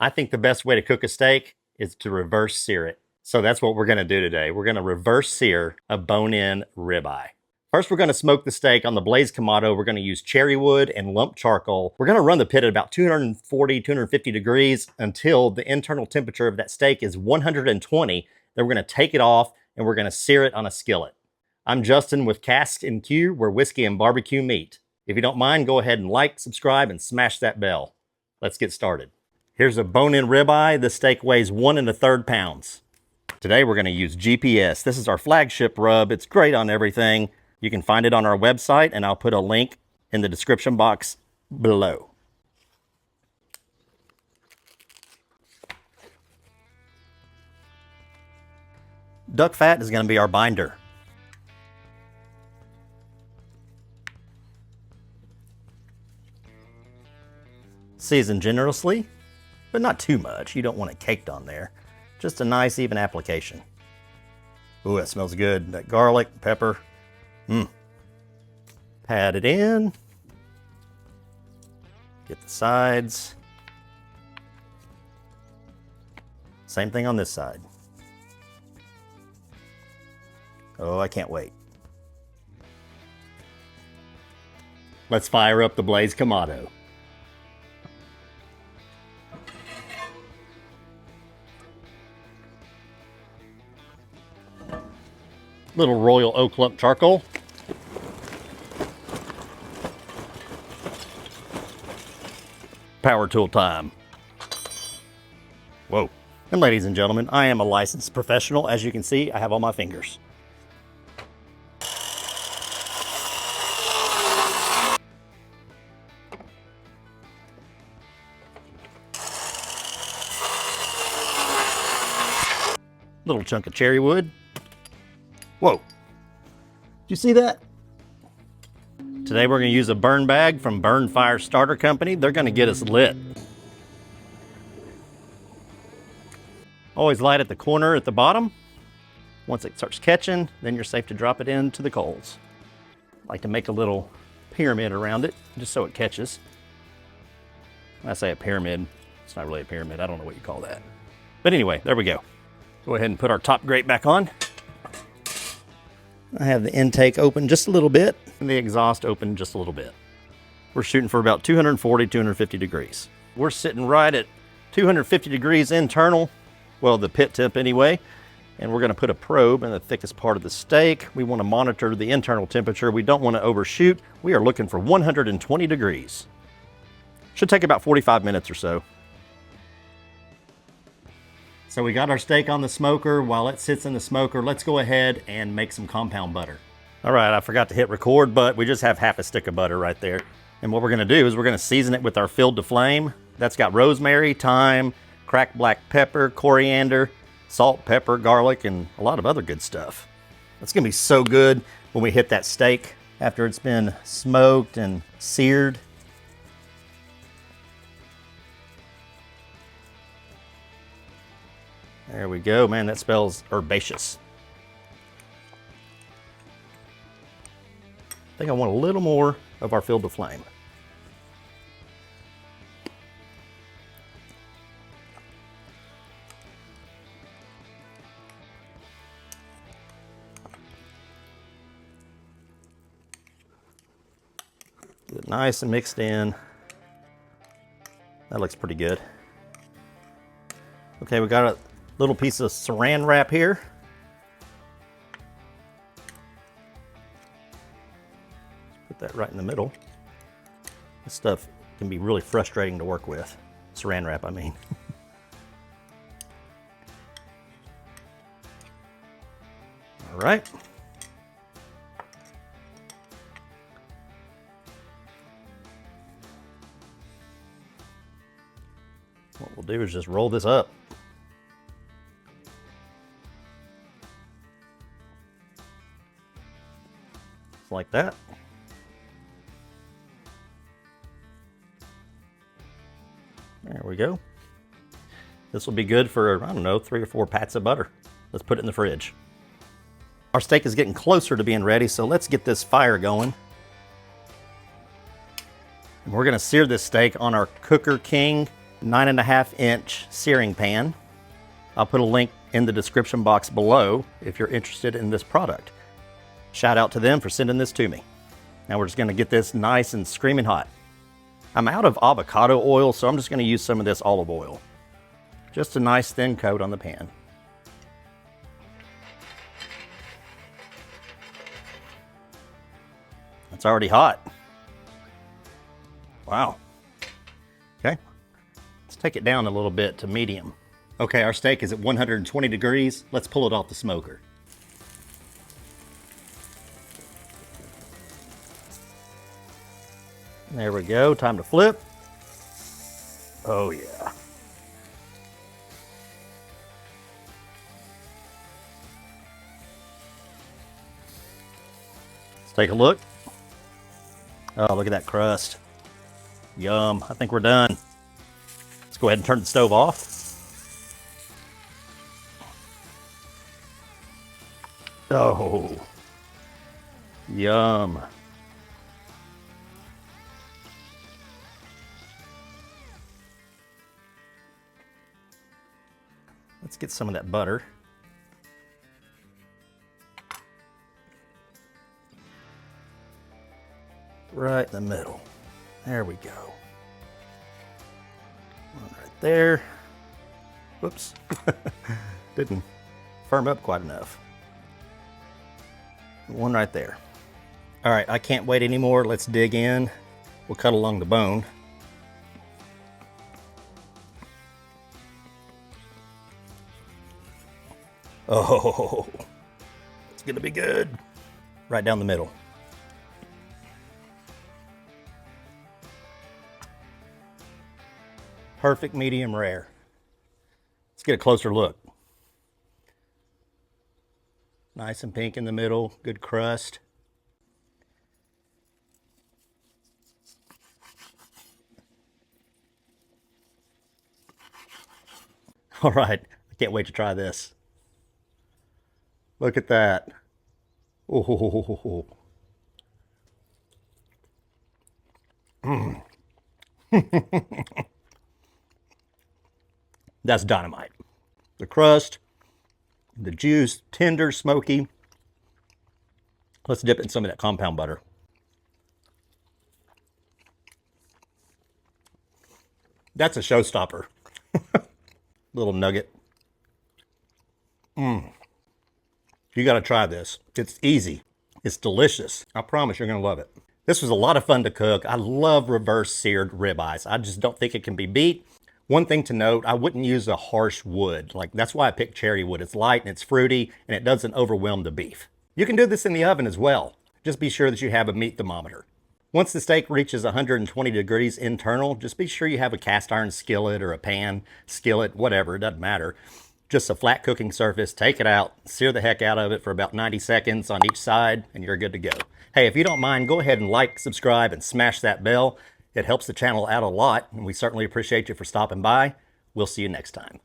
I think the best way to cook a steak is to reverse sear it. So that's what we're gonna do today. We're gonna reverse sear a bone-in ribeye. First, we're gonna smoke the steak on the Blaze Kamado. We're gonna use cherry wood and lump charcoal. We're gonna run the pit at about 240, 250 degrees until the internal temperature of that steak is 120. Then we're gonna take it off and we're gonna sear it on a skillet. I'm Justin with Casks-n-Que, where whiskey and barbecue meet. If you don't mind, go ahead and like, subscribe, and smash that bell. Let's get started. Here's a bone-in ribeye. The steak weighs 1 1/3 pounds. Today we're gonna use GPS. This is our flagship rub. It's great on everything. You can find it on our website, and I'll put a link in the description box below. Duck fat is going to be our binder. Season generously, but not too much. You don't want it caked on there. Just a nice, even application. Ooh, that smells good. That garlic, pepper. Pat it in. Get the sides. Same thing on this side. Oh, I can't wait. Let's fire up the Blaze Kamado. Little royal oak lump charcoal. Power tool time. Whoa. And ladies and gentlemen, I am a licensed professional. As you can see, I have all my fingers. Little chunk of cherry wood. Whoa. Did you see that? Today we're going to use a burn bag from Burn Fire Starter Company. They're going to get us lit. Always light at the corner at the bottom. Once it starts catching, then you're safe to drop it into the coals. I like to make a little pyramid around it, just so it catches. When I say a pyramid, it's not really a pyramid. I don't know what you call that. But anyway, there we go. Go ahead and put our top grate back on. I have the intake open just a little bit and the exhaust open just a little bit. We're shooting for about 240, 250 degrees. We're sitting right at 250 degrees internal, well, the pit temp anyway, and we're gonna put a probe in the thickest part of the steak. We wanna monitor the internal temperature. We don't wanna overshoot. We are looking for 120 degrees. Should take about 45 minutes or so. So we got our steak on the smoker. While it sits in the smoker, let's go ahead and make some compound butter. All right, I forgot to hit record, but we just have half a stick of butter right there. And what we're gonna do is we're gonna season it with our filled to flame. That's got rosemary, thyme, cracked black pepper, coriander, salt, pepper, garlic, and a lot of other good stuff. It's gonna be so good when we hit that steak after it's been smoked and seared. There we go, man, that smells herbaceous. I think I want a little more of our filled to flame. Get it nice and mixed in. That looks pretty good. Okay, we got a little piece of saran wrap here. Put that right in the middle. This stuff can be really frustrating to work with. Saran wrap, I mean. All right. What we'll do is just roll this up. Like that. There we go. This will be good for, I don't know, 3 or 4 pats of butter. Let's put it in the fridge. Our steak is getting closer to being ready, so let's get this fire going. And we're gonna sear this steak on our Cooker King 9.5-inch searing pan. I'll put a link in the description box below if you're interested in this product. Shout out to them for sending this to me. Now we're just gonna get this nice and screaming hot. I'm out of avocado oil, so I'm just gonna use some of this olive oil. Just a nice thin coat on the pan. It's already hot. Wow. Okay, let's take it down a little bit to medium. Okay, our steak is at 120 degrees. Let's pull it off the smoker. There we go, time to flip. Oh yeah. Let's take a look. Oh, look at that crust. Yum, I think we're done. Let's go ahead and turn the stove off. Oh, yum. Let's get some of that butter. Right in the middle. There we go. One right there. Whoops. Didn't firm up quite enough. One right there. All right, I can't wait anymore. Let's dig in. We'll cut along the bone. Oh, it's gonna be good. Right down the middle. Perfect medium rare. Let's get a closer look. Nice and pink in the middle, good crust. All right, I can't wait to try this. Look at that. Oh. That's dynamite. The crust, the juice, tender, smoky. Let's dip it in some of that compound butter. That's a showstopper. Little nugget. You gotta try this. It's easy. It's delicious. I promise you're gonna love it. This was a lot of fun to cook. I love reverse seared ribeyes. I just don't think it can be beat. One thing to note, I wouldn't use a harsh wood. That's why I picked cherry wood. It's light and it's fruity and it doesn't overwhelm the beef. You can do this in the oven as well. Just be sure that you have a meat thermometer. Once the steak reaches 120 degrees internal, just be sure you have a cast iron skillet or a pan, skillet, whatever, it doesn't matter. Just a flat cooking surface, take it out, sear the heck out of it for about 90 seconds on each side, and you're good to go. Hey, if you don't mind, go ahead and like, subscribe, and smash that bell. It helps the channel out a lot, and we certainly appreciate you for stopping by. We'll see you next time.